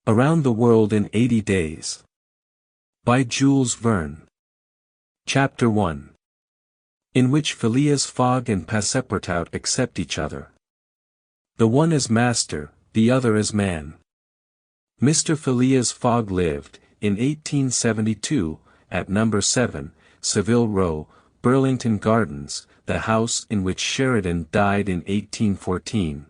Around the World in 80 Days. By Jules Verne. Chapter 1. In which Phileas Fogg and Passepartout accept each other. The one as master, the other as man. Mr. Phileas Fogg lived, in 1872, at No. 7, Savile Row, Burlington Gardens, the house in which Sheridan died in 1814.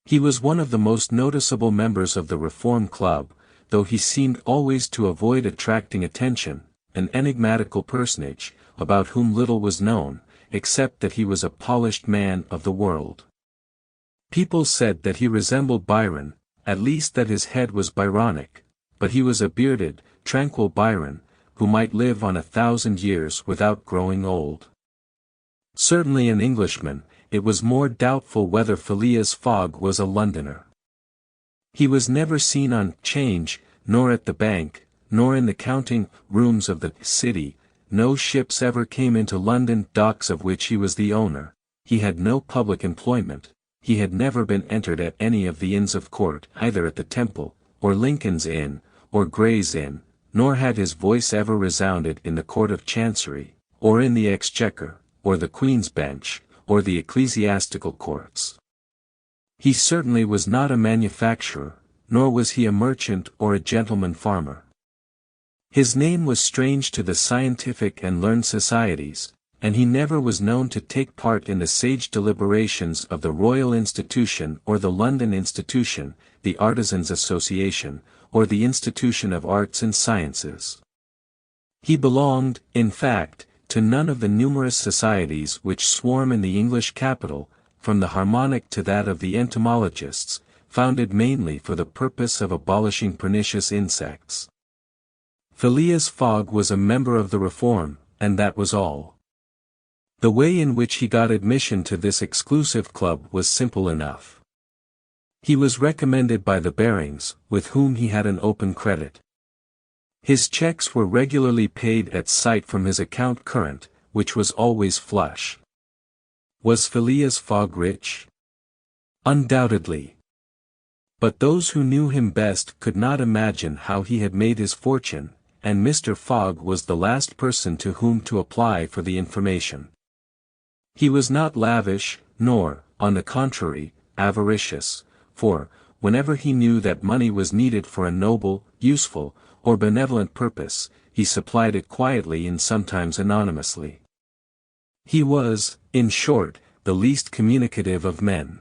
He was one of the most noticeable members of the Reform Club, though he seemed always to avoid attracting attention, an enigmatical personage, about whom little was known, except that he was a polished man of the world. People said that he resembled Byron, at least that his head was Byronic, but he was a bearded, tranquil Byron, who might live on 1,000 years without growing old. Certainly an Englishman, it was more doubtful whether Phileas Fogg was a Londoner. He was never seen on 'Change, nor at the bank, nor in the counting rooms of the city. No ships ever came into London docks of which he was the owner. He had no public employment. He had never been entered at any of the Inns of Court, either at the Temple, or Lincoln's Inn, or Gray's Inn, nor had his voice ever resounded in the Court of Chancery, or in the Exchequer, or the Queen's Bench, or the ecclesiastical courts. He certainly was not a manufacturer, nor was he a merchant or a gentleman farmer. His name was strange to the scientific and learned societies, and he never was known to take part in the sage deliberations of the Royal Institution or the London Institution, the Artisans' Association, or the Institution of Arts and Sciences. He belonged, in fact, to none of the numerous societies which swarm in the English capital, from the Harmonic to that of the entomologists, founded mainly for the purpose of abolishing pernicious insects. Phileas Fogg was a member of the Reform, and that was all. The way in which he got admission to this exclusive club was simple enough. He was recommended by the Barings, with whom he had an open credit. His checks were regularly paid at sight from his account current, which was always flush. Was Phileas Fogg rich? Undoubtedly. But those who knew him best could not imagine how he had made his fortune, and Mr. Fogg was the last person to whom to apply for the information. He was not lavish, nor, on the contrary, avaricious, for, whenever he knew that money was needed for a noble, useful, or benevolent purpose, he supplied it quietly and sometimes anonymously. He was, in short, the least communicative of men.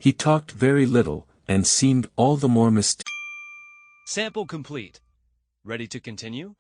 He talked very little, and seemed all the more mysterious. Sample complete. Ready to continue?